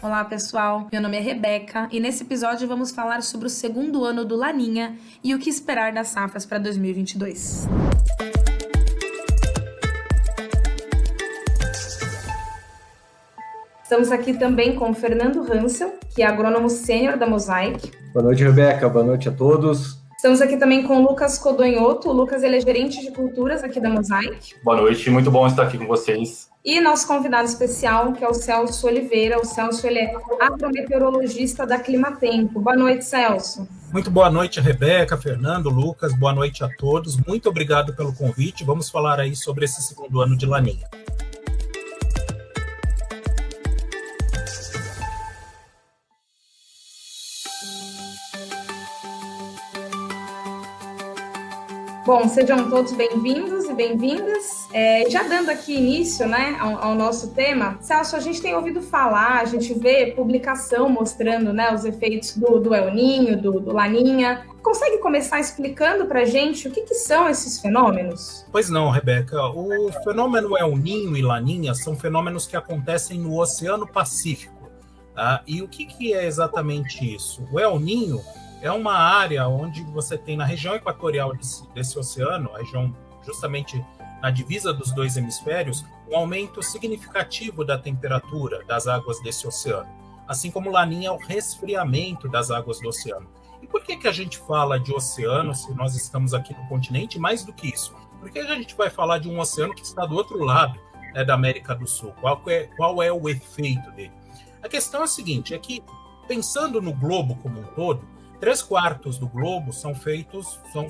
Olá, pessoal. Meu nome é Rebeca e nesse episódio vamos falar sobre o segundo ano do Laninha e o que esperar das safras para 2022. Estamos aqui também com o Fernando Hansel, que é agrônomo sênior da Mosaic. Boa noite, Rebeca. Boa noite a todos. Estamos aqui também com o Lucas Codonhoto. O Lucas, ele é gerente de culturas aqui da Mosaic. Boa noite, muito bom estar aqui com vocês. E nosso convidado especial, que é o Celso Oliveira. O Celso, ele é agrometeorologista da Climatempo. Boa noite, Celso. Muito boa noite, Rebeca, Fernando, Lucas. Boa noite a todos. Muito obrigado pelo convite. Vamos falar aí sobre esse segundo ano de Laninha. Bom, sejam todos bem-vindos e bem-vindas. Já dando aqui início, né, ao nosso tema, Celso, a gente tem ouvido falar, a gente vê publicação mostrando, né, os efeitos do El Niño, do Laninha. Consegue começar explicando para a gente o que são esses fenômenos? Pois não, Rebeca. O fenômeno El Niño e Laninha são fenômenos que acontecem no Oceano Pacífico. Tá? E o que é exatamente isso? O El Niño é uma área onde você tem na região equatorial desse oceano, a região justamente na divisa dos dois hemisférios, um aumento significativo da temperatura das águas desse oceano. Assim como Laninha é o resfriamento das águas do oceano. E por que a gente fala de oceano se nós estamos aqui no continente? Mais do que isso, por que a gente vai falar de um oceano que está do outro lado da América do Sul? Qual é o efeito dele? A questão é a seguinte, é que pensando no globo como um todo, 3/4 do globo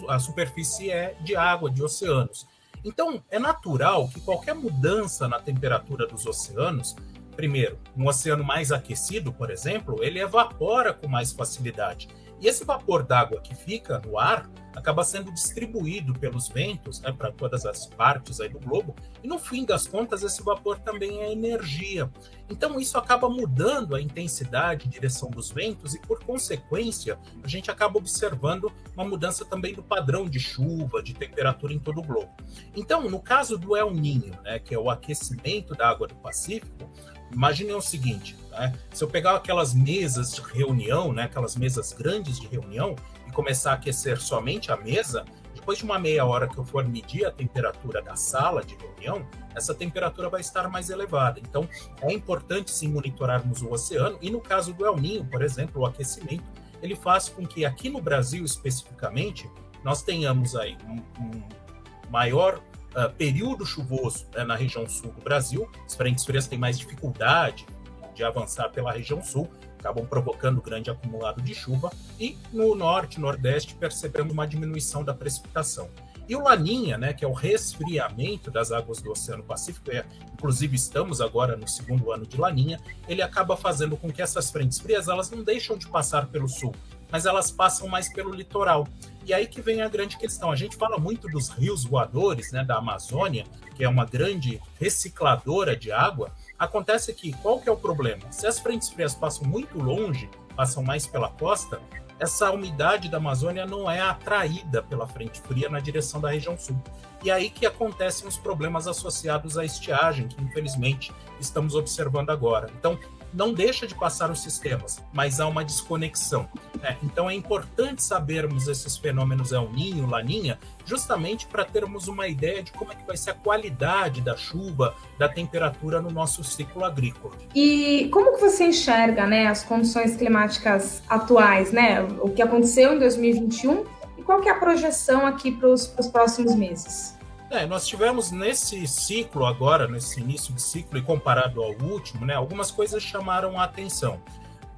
a superfície é de água, de oceanos. Então, é natural que qualquer mudança na temperatura dos oceanos, primeiro, um oceano mais aquecido, por exemplo, ele evapora com mais facilidade. E esse vapor d'água que fica no ar acaba sendo distribuído pelos ventos, né, para todas as partes aí do globo, e no fim das contas esse vapor também é energia. Então isso acaba mudando a intensidade e direção dos ventos e, por consequência, a gente acaba observando uma mudança também do padrão de chuva, de temperatura em todo o globo. Então, no caso do El Niño, né, que é o aquecimento da água do Pacífico, imaginem o seguinte, né, se eu pegar aquelas mesas de reunião, né, aquelas mesas grandes de reunião, e começar a aquecer somente a mesa, depois de uma meia hora que eu for medir a temperatura da sala de reunião, essa temperatura vai estar mais elevada. Então, é importante sim monitorarmos o oceano, e no caso do El Niño, por exemplo, o aquecimento, ele faz com que aqui no Brasil especificamente, nós tenhamos aí um maior período chuvoso, né, na região sul do Brasil. As frentes frias têm mais dificuldade de avançar pela região sul, acabam provocando grande acumulado de chuva, e no norte e nordeste percebemos uma diminuição da precipitação. E o Laninha, né, que é o resfriamento das águas do Oceano Pacífico, inclusive estamos agora no segundo ano de Laninha, ele acaba fazendo com que essas frentes frias elas não deixam de passar pelo sul, mas elas passam mais pelo litoral. E aí que vem a grande questão. A gente fala muito dos rios voadores, né, da Amazônia, que é uma grande recicladora de água. Acontece que, qual que é o problema? Se as frentes frias passam muito longe, passam mais pela costa, essa umidade da Amazônia não é atraída pela frente fria na direção da região sul. E aí que acontecem os problemas associados à estiagem, que infelizmente estamos observando agora. Então, não deixa de passar os sistemas, mas há uma desconexão. Então é importante sabermos esses fenômenos El Niño, Laninha, justamente para termos uma ideia de como é que vai ser a qualidade da chuva, da temperatura no nosso ciclo agrícola. E como que você enxerga, né, as condições climáticas atuais, né, o que aconteceu em 2021 e qual que é a projeção aqui para os próximos meses? Nós tivemos nesse ciclo agora, nesse início de ciclo e comparado ao último, né, algumas coisas chamaram a atenção.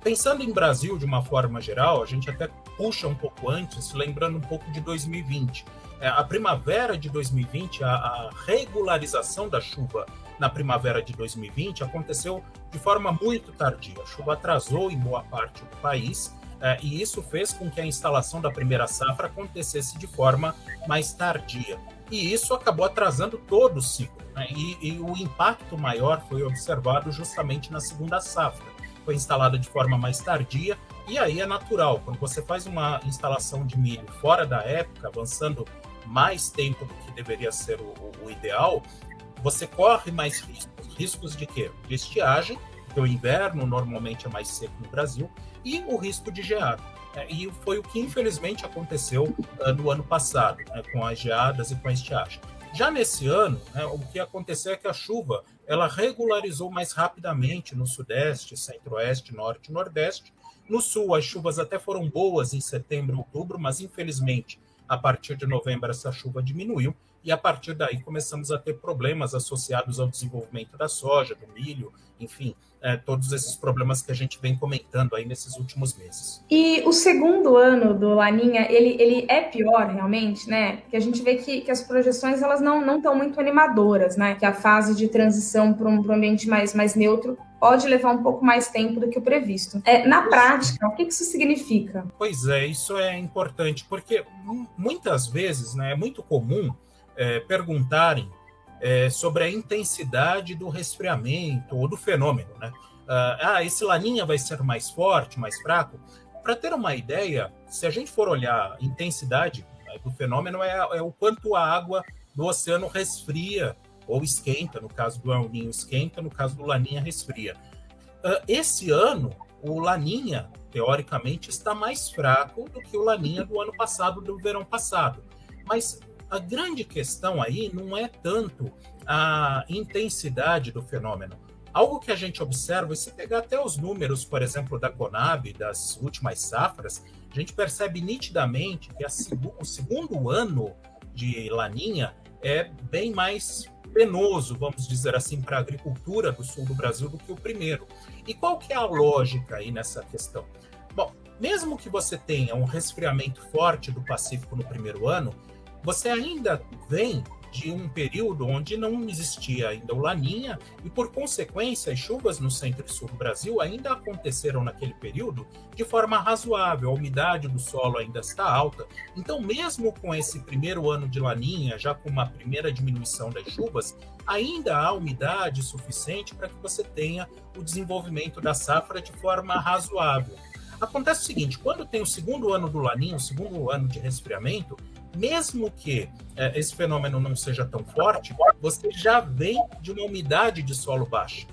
Pensando em Brasil de uma forma geral, a gente até puxa um pouco antes, lembrando um pouco de 2020. A primavera de 2020, a regularização da chuva na primavera de 2020 aconteceu de forma muito tardia. A chuva atrasou em boa parte do país, e isso fez com que a instalação da primeira safra acontecesse de forma mais tardia. E isso acabou atrasando todo o ciclo, né? E o impacto maior foi observado justamente na segunda safra. Foi instalada de forma mais tardia, e aí é natural, quando você faz uma instalação de milho fora da época, avançando mais tempo do que deveria ser o ideal, você corre mais riscos. Riscos de quê? De estiagem porque o inverno normalmente é mais seco no Brasil, e o risco de geada. E foi o que infelizmente aconteceu no ano passado, né, com as geadas e com a estiagem. Já nesse ano, né, o que aconteceu é que a chuva ela regularizou mais rapidamente no Sudeste, Centro-Oeste, Norte e Nordeste. No Sul, as chuvas até foram boas em setembro e outubro, mas infelizmente, a partir de novembro, essa chuva diminuiu, e a partir daí começamos a ter problemas associados ao desenvolvimento da soja, do milho, enfim, todos esses problemas que a gente vem comentando aí nesses últimos meses. E o segundo ano do Laninha, ele é pior realmente, né? Porque a gente vê que as projeções elas não estão muito animadoras, né? Que a fase de transição para um ambiente mais neutro pode levar um pouco mais tempo do que o previsto. Na prática, o que isso significa? Pois é, isso é importante, porque muitas vezes, né, é muito comum perguntarem sobre a intensidade do resfriamento ou do fenômeno, né? Esse Laninha vai ser mais forte, mais fraco? Para ter uma ideia, se a gente for olhar a intensidade do fenômeno, é o quanto a água do oceano resfria ou esquenta, no caso do El Niño esquenta, no caso do Laninha resfria. Esse ano, o Laninha, teoricamente, está mais fraco do que o Laninha do ano passado, do verão passado. Mas a grande questão aí não é tanto a intensidade do fenômeno. Algo que a gente observa, e se pegar até os números, por exemplo, da Conab, das últimas safras, a gente percebe nitidamente que o segundo ano de Laninha é bem mais penoso, vamos dizer assim, para a agricultura do sul do Brasil do que o primeiro. E qual que é a lógica aí nessa questão? Bom, mesmo que você tenha um resfriamento forte do Pacífico no primeiro ano, você ainda vem de um período onde não existia ainda o Laninha e, por consequência, as chuvas no centro e sul do Brasil ainda aconteceram naquele período de forma razoável, a umidade do solo ainda está alta. Então, mesmo com esse primeiro ano de Laninha, já com uma primeira diminuição das chuvas, ainda há umidade suficiente para que você tenha o desenvolvimento da safra de forma razoável. Acontece o seguinte, quando tem o segundo ano do Laninha, o segundo ano de resfriamento, mesmo que esse fenômeno não seja tão forte, você já vem de uma umidade de solo baixa.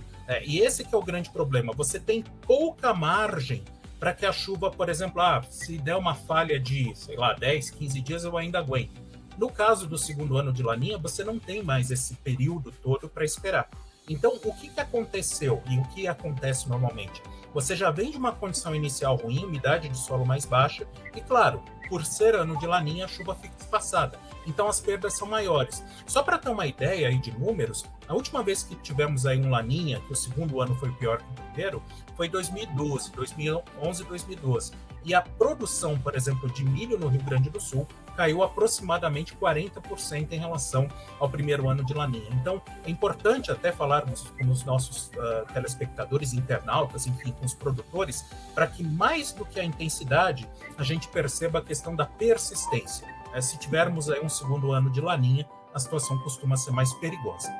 E esse que é o grande problema. Você tem pouca margem para que a chuva, por exemplo, se der uma falha de, 10, 15 dias, eu ainda aguento. No caso do segundo ano de Laninha, você não tem mais esse período todo para esperar. Então, o que aconteceu e o que acontece normalmente? Você já vem de uma condição inicial ruim, umidade de solo mais baixa, e claro, por ser ano de Laninha, a chuva fica espaçada. Então as perdas são maiores. Só para ter uma ideia aí de números, a última vez que tivemos aí um Laninha, que o segundo ano foi pior que o primeiro, foi 2011, 2012. E a produção, por exemplo, de milho no Rio Grande do Sul caiu aproximadamente 40% em relação ao primeiro ano de Laninha. Então, é importante até falarmos com os nossos telespectadores, internautas, enfim, com os produtores, para que mais do que a intensidade, a gente perceba a questão da persistência. Se tivermos aí um segundo ano de Laninha, a situação costuma ser mais perigosa.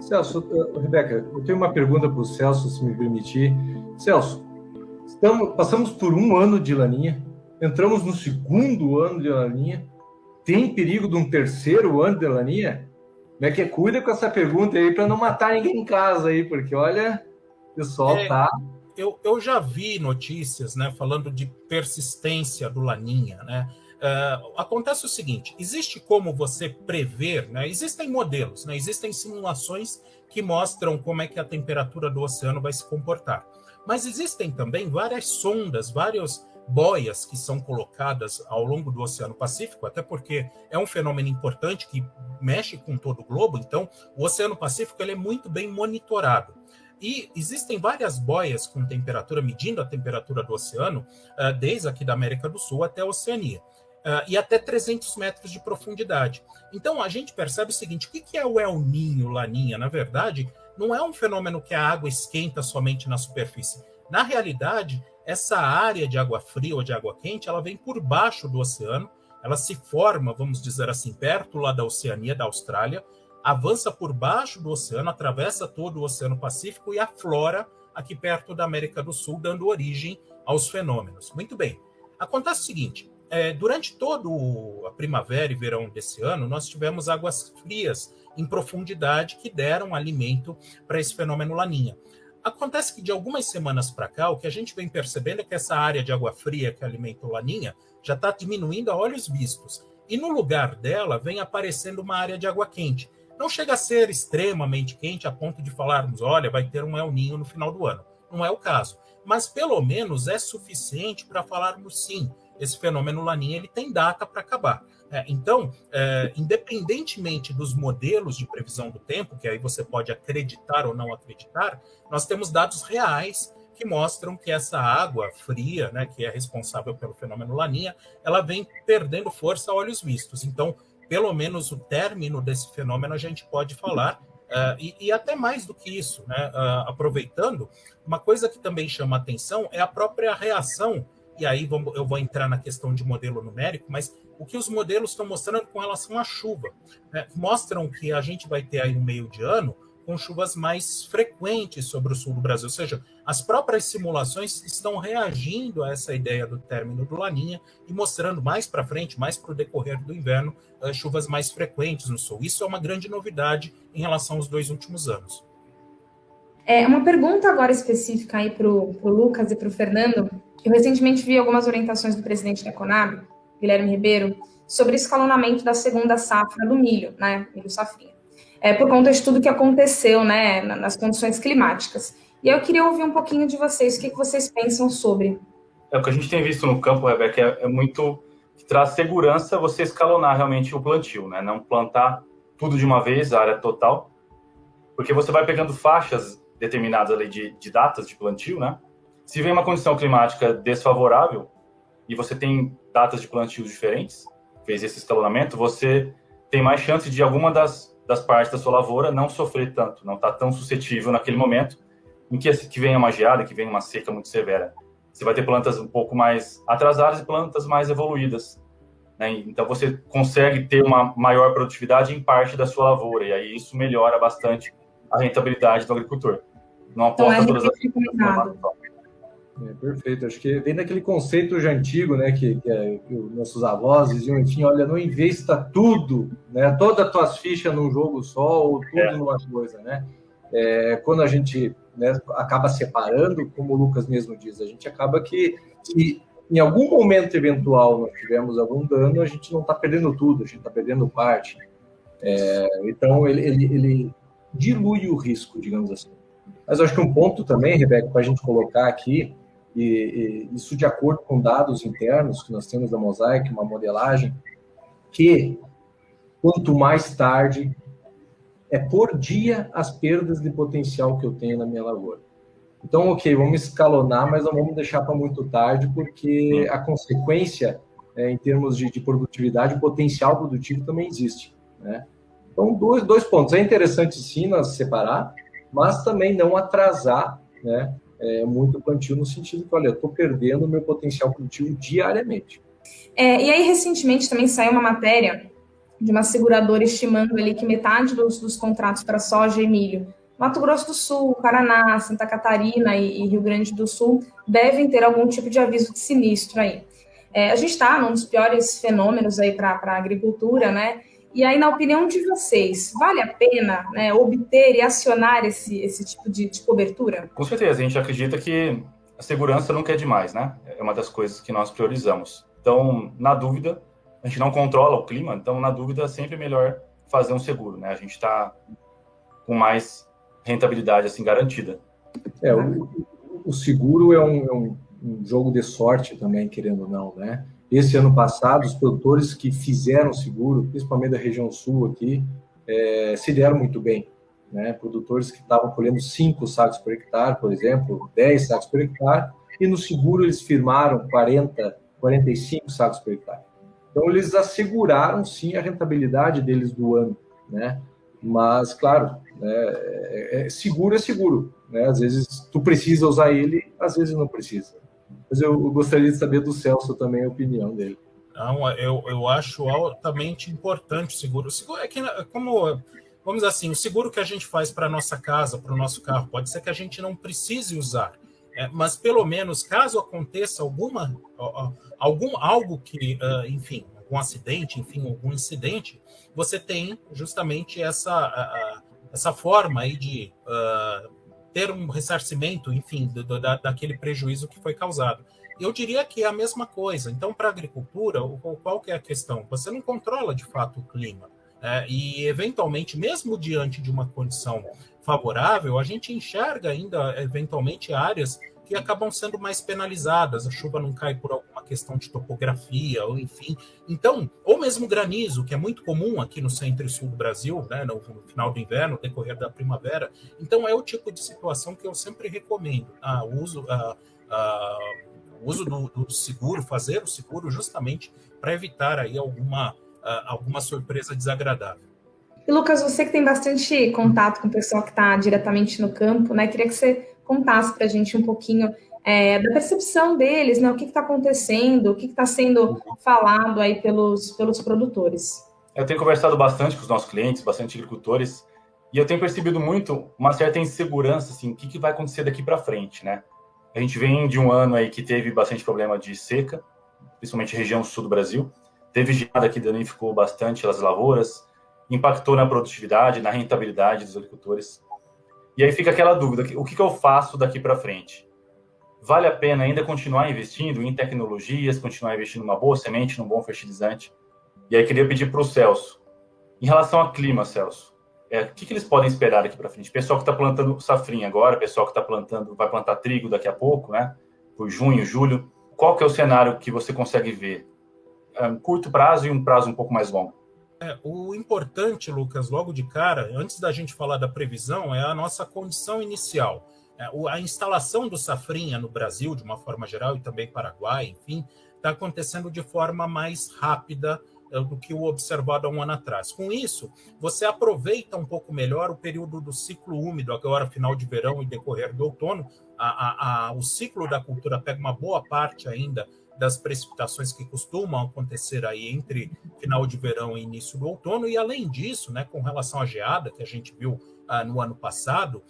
Celso, Rebeca, eu tenho uma pergunta para o Celso, se me permitir. Celso, passamos por um ano de Laninha, entramos no segundo ano de Laninha, tem perigo de um terceiro ano de Laninha? Como é que cuida com essa pergunta aí para não matar ninguém em casa aí, porque olha, o pessoal tá... Eu já vi notícias, né, falando de persistência do Laninha, né? Acontece o seguinte, existe como você prever, né? Existem modelos, né? Existem simulações que mostram como é que a temperatura do oceano vai se comportar. Mas existem também várias sondas, várias boias que são colocadas ao longo do Oceano Pacífico, até porque é um fenômeno importante que mexe com todo o globo, então o Oceano Pacífico ele é muito bem monitorado. E existem várias boias com temperatura, medindo a temperatura do oceano, desde aqui da América do Sul até a Oceania. E até 300 metros de profundidade. Então, a gente percebe o seguinte, o que é o El Niño, Laninha? Na verdade, não é um fenômeno que a água esquenta somente na superfície. Na realidade, essa área de água fria ou de água quente, ela vem por baixo do oceano, ela se forma, vamos dizer assim, perto lá da Oceania, da Austrália, avança por baixo do oceano, atravessa todo o Oceano Pacífico e aflora aqui perto da América do Sul, dando origem aos fenômenos. Muito bem. Acontece o seguinte, durante todo a primavera e verão desse ano, nós tivemos águas frias em profundidade que deram alimento para esse fenômeno Laninha. Acontece que de algumas semanas para cá, o que a gente vem percebendo é que essa área de água fria que alimenta o Laninha já está diminuindo a olhos vistos. E no lugar dela vem aparecendo uma área de água quente. Não chega a ser extremamente quente a ponto de falarmos, olha, vai ter um El Niño no final do ano. Não é o caso. Mas pelo menos é suficiente para falarmos sim, esse fenômeno Laninha ele tem data para acabar. Então, independentemente dos modelos de previsão do tempo, que aí você pode acreditar ou não acreditar, nós temos dados reais que mostram que essa água fria, né, que é responsável pelo fenômeno Laninha, ela vem perdendo força a olhos vistos. Então, pelo menos o término desse fenômeno a gente pode falar, e até mais do que isso, né? Aproveitando, uma coisa que também chama atenção é a própria reação, e aí eu vou entrar na questão de modelo numérico, mas o que os modelos estão mostrando com relação à chuva, né? Mostram que a gente vai ter aí no meio de ano com chuvas mais frequentes sobre o sul do Brasil, ou seja, as próprias simulações estão reagindo a essa ideia do término do Laninha e mostrando mais para frente, mais para o decorrer do inverno, chuvas mais frequentes no sul. Isso é uma grande novidade em relação aos 2 últimos anos. Uma pergunta agora específica aí para o Lucas e para o Fernando. Eu recentemente vi algumas orientações do presidente da Conab, Guilherme Ribeiro, sobre escalonamento da segunda safra do milho, né, milho safrinha. Por conta de tudo que aconteceu, né, nas condições climáticas. E eu queria ouvir um pouquinho de vocês, o que vocês pensam sobre. O que a gente tem visto no campo, Rebeca, é muito que traz segurança você escalonar realmente o plantio, né? Não plantar tudo de uma vez, a área total, porque você vai pegando faixas determinadas ali de datas de plantio, né? Se vem uma condição climática desfavorável e você tem datas de plantio diferentes, fez esse escalonamento, você tem mais chance de alguma das partes da sua lavoura não sofrer tanto, não estar tão suscetível naquele momento em que venha uma geada, que venha uma seca muito severa. Você vai ter plantas um pouco mais atrasadas e plantas mais evoluídas, né? Então você consegue ter uma maior produtividade em parte da sua lavoura, e aí isso melhora bastante a rentabilidade do agricultor. Não aposta todas as perfeito, acho que vem daquele conceito já antigo, né, que nossos avós diziam, enfim, olha, não investa tudo, né, todas as tuas fichas num jogo só, ou tudo numa coisa, né, quando a gente, né, acaba separando, como o Lucas mesmo diz, a gente acaba que se em algum momento eventual nós tivermos algum dano, a gente não está perdendo tudo, a gente está perdendo parte, então ele dilui o risco, digamos assim. Mas eu acho que um ponto também, Rebeca, para a gente colocar aqui, e isso de acordo com dados internos que nós temos da Mosaic, uma modelagem, que quanto mais tarde, por dia as perdas de potencial que eu tenho na minha lavoura. Então, ok, vamos escalonar, mas não vamos deixar para muito tarde, porque a consequência, em termos de produtividade, o potencial produtivo também existe, né? Então, dois pontos. É interessante, sim, nós separar, mas também não atrasar, né, muito o plantio, no sentido que, olha, eu estou perdendo o meu potencial produtivo diariamente. E aí, recentemente, também saiu uma matéria de uma seguradora estimando ali que metade dos contratos para soja e milho, Mato Grosso do Sul, Paraná, Santa Catarina e Rio Grande do Sul, devem ter algum tipo de aviso de sinistro aí. A gente está num dos piores fenômenos aí para a agricultura, né? E aí, na opinião de vocês, vale a pena, né, obter e acionar esse tipo de cobertura? Com certeza, a gente acredita que a segurança nunca é demais, né? É uma das coisas que nós priorizamos. Então, na dúvida, a gente não controla o clima, então, na dúvida, é sempre melhor fazer um seguro, né? A gente está com mais rentabilidade, assim, garantida. O seguro é um jogo de sorte também, querendo ou não, né? Esse ano passado, os produtores que fizeram seguro, principalmente da região sul aqui, se deram muito bem, né? Produtores que estavam colhendo 5 sacos por hectare, por exemplo, 10 sacos por hectare, e no seguro eles firmaram 40, 45 sacos por hectare. Então, eles asseguraram, sim, a rentabilidade deles do ano, né? Mas, claro, seguro é seguro, né? Às vezes tu precisa usar ele, às vezes não precisa. Mas eu gostaria de saber do Celso também a opinião dele. Não, eu acho altamente importante o seguro. O seguro é que, como, vamos dizer assim, o seguro que a gente faz para a nossa casa, para o nosso carro, pode ser que a gente não precise usar. mas pelo menos caso aconteça algo que, enfim, algum acidente, enfim, algum incidente, você tem justamente essa forma aí de ter um ressarcimento, enfim, daquele prejuízo que foi causado. Eu diria que é a mesma coisa. Então, para a agricultura, qual que é a questão? Você não controla, de fato, o clima. E, eventualmente, mesmo diante de uma condição favorável, a gente enxerga ainda, eventualmente, áreas que acabam sendo mais penalizadas. A chuva não cai por alguma questão de topografia, ou enfim. Então, ou mesmo granizo, que é muito comum aqui no centro e sul do Brasil, né, no final do inverno, no decorrer da primavera. Então, é o tipo de situação que eu sempre recomendo. O uso do seguro, fazer o seguro justamente para evitar aí alguma surpresa desagradável. E Lucas, você que tem bastante contato com o pessoal que está diretamente no campo, né? Queria que você contasse para a gente um pouquinho da percepção deles, né? O que está acontecendo, o que está sendo falado aí pelos produtores. Eu tenho conversado bastante com os nossos clientes, bastante agricultores, e eu tenho percebido muito uma certa insegurança, assim, o que vai acontecer daqui para frente, né? A gente vem de um ano aí que teve bastante problema de seca, principalmente região sul do Brasil. Teve geada que danificou bastante as lavouras, impactou na produtividade, na rentabilidade dos agricultores. E aí fica aquela dúvida, o que eu faço daqui para frente? Vale a pena ainda continuar investindo em tecnologias, continuar investindo numa boa semente, num bom fertilizante? E aí queria pedir para o Celso, em relação ao clima, Celso, o que eles podem esperar daqui para frente? Pessoal que está plantando safrinha agora, pessoal que vai plantar trigo daqui a pouco, né? Por junho, julho. Qual que é o cenário que você consegue ver? Curto prazo e um prazo um pouco mais longo. O importante, Lucas, logo de cara, antes da gente falar da previsão, é a nossa condição inicial. A instalação do safrinha no Brasil, de uma forma geral, e também Paraguai, enfim, está acontecendo de forma mais rápida do que o observado há um ano atrás. Com isso, você aproveita um pouco melhor o período do ciclo úmido, agora final de verão e decorrer do outono. O ciclo da cultura pega uma boa parte ainda das precipitações que costumam acontecer aí entre final de verão e início do outono, e além disso, né, com relação à geada que a gente viu no ano passado,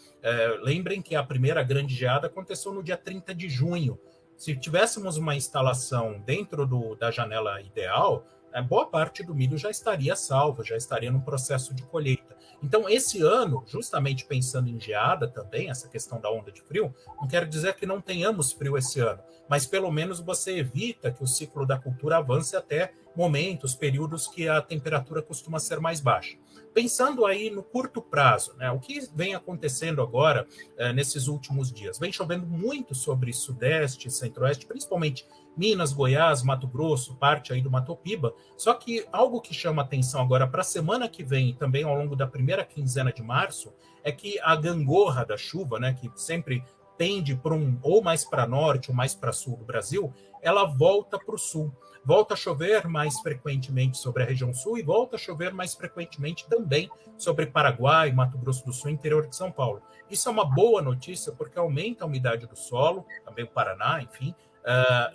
lembrem que a primeira grande geada aconteceu no dia 30 de junho. Se tivéssemos uma instalação dentro da janela ideal, boa parte do milho já estaria salvo, já estaria no processo de colheita. Então, esse ano, justamente pensando em geada também, essa questão da onda de frio, não quero dizer que não tenhamos frio esse ano, mas pelo menos você evita que o ciclo da cultura avance até momentos, períodos que a temperatura costuma ser mais baixa. Pensando aí no curto prazo, né, o que vem acontecendo agora nesses últimos dias? Vem chovendo muito sobre Sudeste, Centro-Oeste, principalmente Minas, Goiás, Mato Grosso, parte aí do Mato Piba. Só que algo que chama atenção agora para a semana que vem e também ao longo da primeira quinzena de março é que a gangorra da chuva, né, que sempre tende ou mais para norte ou mais para sul do Brasil, ela volta para o sul. Volta a chover mais frequentemente sobre a região sul e volta a chover mais frequentemente também sobre Paraguai, Mato Grosso do Sul e interior de São Paulo. Isso é uma boa notícia porque aumenta a umidade do solo, também o Paraná, enfim.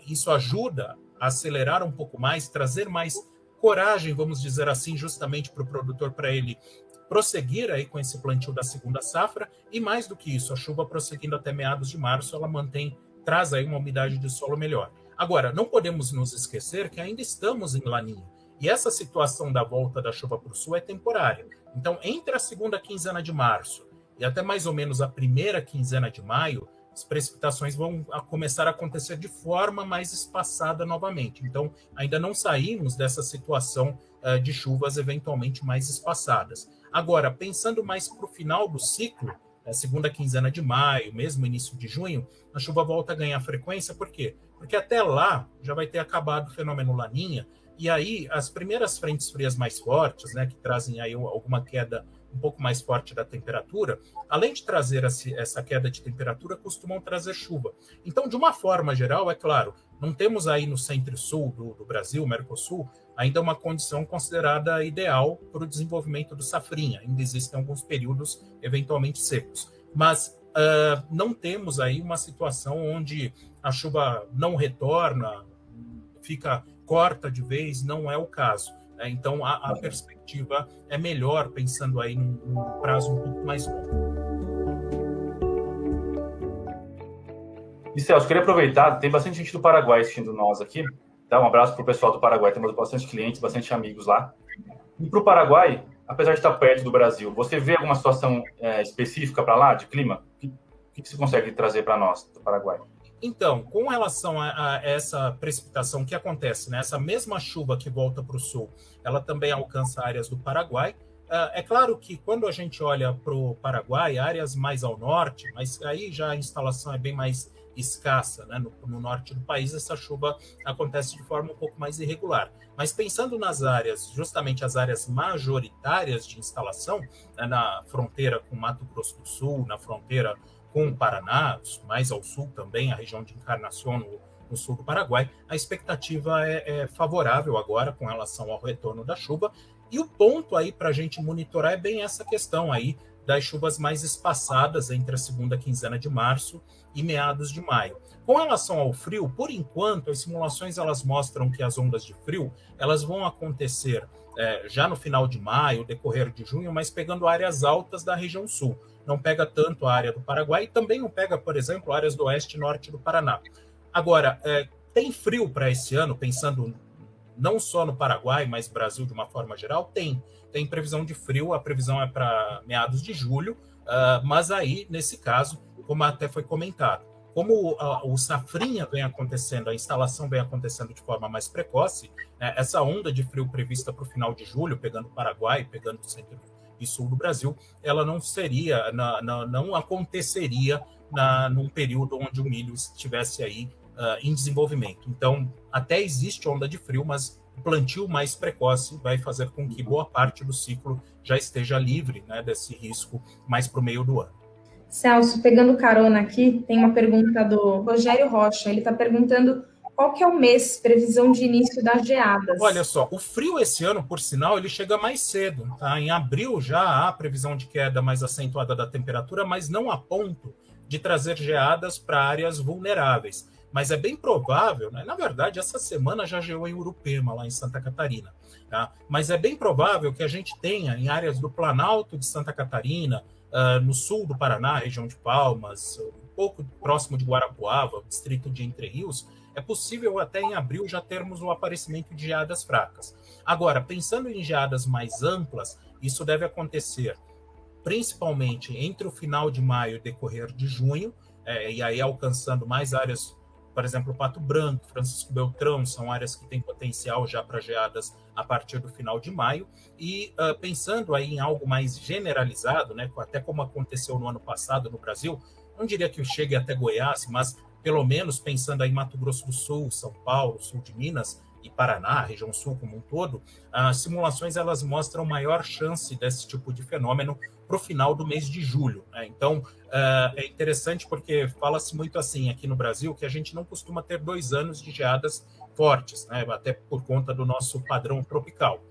Isso ajuda a acelerar um pouco mais, trazer mais coragem, vamos dizer assim, justamente para o produtor, para ele prosseguir aí com esse plantio da segunda safra, e mais do que isso, a chuva prosseguindo até meados de março, ela traz aí uma umidade de solo melhor. Agora, não podemos nos esquecer que ainda estamos em laninha, e essa situação da volta da chuva para o sul é temporária. Então, entre a segunda quinzena de março e até mais ou menos a primeira quinzena de maio, as precipitações vão começar a acontecer de forma mais espaçada novamente. Então, ainda não saímos dessa situação de chuvas eventualmente mais espaçadas. Agora, pensando mais para o final do ciclo, segunda quinzena de maio, mesmo início de junho, a chuva volta a ganhar frequência. Por quê? Porque até lá já vai ter acabado o fenômeno Laninha, e aí as primeiras frentes frias mais fortes, né, que trazem aí alguma queda um pouco mais forte da temperatura, além de trazer essa queda de temperatura, costumam trazer chuva. Então, de uma forma geral, é claro, não temos aí no centro-sul do Brasil, Mercosul, ainda uma condição considerada ideal para o desenvolvimento do safrinha. Ainda existem alguns períodos eventualmente secos. Mas não temos aí uma situação onde a chuva não retorna, corta de vez, não é o caso. Então, a perspectiva é melhor, pensando aí num prazo um pouco mais longo. E Celso, queria aproveitar, tem bastante gente do Paraguai assistindo nós aqui. Dá um abraço para o pessoal do Paraguai, temos bastante clientes, bastante amigos lá. E para o Paraguai, apesar de estar perto do Brasil, você vê alguma situação específica para lá, de clima? O que você consegue trazer para nós do Paraguai? Então, com relação a essa precipitação que acontece, né, essa mesma chuva que volta para o sul, ela também alcança áreas do Paraguai. É claro que quando a gente olha para o Paraguai, áreas mais ao norte, mas aí já a instalação é bem mais escassa, né? No norte do país, essa chuva acontece de forma um pouco mais irregular. Mas pensando nas áreas, justamente as áreas majoritárias de instalação, né, na fronteira com Mato Grosso do Sul, na fronteira com o Paraná, mais ao sul também, a região de Encarnação, no sul do Paraguai, a expectativa é favorável agora com relação ao retorno da chuva. E o ponto aí para a gente monitorar é bem essa questão aí das chuvas mais espaçadas entre a segunda quinzena de março e meados de maio. Com relação ao frio, por enquanto, as simulações elas mostram que as ondas de frio elas vão acontecer já no final de maio, decorrer de junho, mas pegando áreas altas da região sul. Não pega tanto a área do Paraguai e também não pega, por exemplo, áreas do oeste e norte do Paraná. Agora, tem frio para esse ano, pensando não só no Paraguai, mas Brasil de uma forma geral? Tem previsão de frio, a previsão é para meados de julho, mas aí, nesse caso, como até foi comentado, como o safrinha vem acontecendo, a instalação vem acontecendo de forma mais precoce, essa onda de frio prevista para o final de julho, pegando o Paraguai, pegando o centro e sul do Brasil, ela não aconteceria num período onde o milho estivesse aí em desenvolvimento. Então, até existe onda de frio, mas o plantio mais precoce vai fazer com que boa parte do ciclo já esteja livre, né, desse risco mais para o meio do ano. Celso, pegando carona aqui, tem uma pergunta do Rogério Rocha. Ele está perguntando qual que é o mês, previsão de início das geadas. Olha só, o frio esse ano, por sinal, ele chega mais cedo. Tá? Em abril já há previsão de queda mais acentuada da temperatura, mas não a ponto de trazer geadas para áreas vulneráveis. Mas é bem provável, né? Na verdade, essa semana já geou em Urupema, lá em Santa Catarina. Tá? Mas é bem provável que a gente tenha em áreas do Planalto de Santa Catarina, no sul do Paraná, região de Palmas, um pouco próximo de Guarapuava, distrito de Entre Rios, é possível até em abril já termos o aparecimento de geadas fracas. Agora, pensando em geadas mais amplas, isso deve acontecer principalmente entre o final de maio e decorrer de junho, e aí alcançando mais áreas, por exemplo, Pato Branco, Francisco Beltrão, são áreas que têm potencial já para geadas a partir do final de maio, e pensando aí em algo mais generalizado, né, até como aconteceu no ano passado no Brasil, não diria que chegue até Goiás, mas pelo menos pensando aí em Mato Grosso do Sul, São Paulo, sul de Minas e Paraná, região sul como um todo, as simulações elas mostram maior chance desse tipo de fenômeno para o final do mês de julho. Né? Então, é interessante porque fala-se muito assim aqui no Brasil que a gente não costuma ter 2 anos de geadas fortes, né? Até por conta do nosso padrão tropical.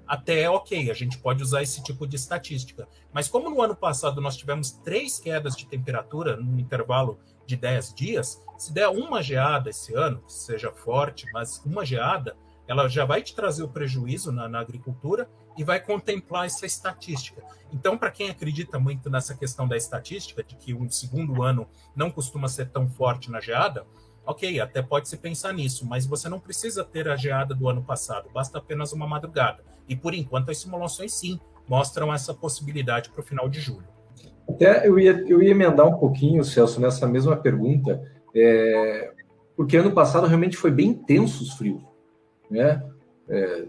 Até ok, a gente pode usar esse tipo de estatística. Mas como no ano passado nós tivemos 3 quedas de temperatura num intervalo de 10 dias, se der uma geada esse ano, que seja forte, mas uma geada, ela já vai te trazer o prejuízo na agricultura e vai contemplar essa estatística. Então, para quem acredita muito nessa questão da estatística, de que um segundo ano não costuma ser tão forte na geada, ok, até pode-se pensar nisso, mas você não precisa ter a geada do ano passado, basta apenas uma madrugada. E, por enquanto, as simulações, sim, mostram essa possibilidade para o final de julho. Até eu ia emendar um pouquinho, Celso, nessa mesma pergunta, porque ano passado realmente foi bem intenso os frios, né?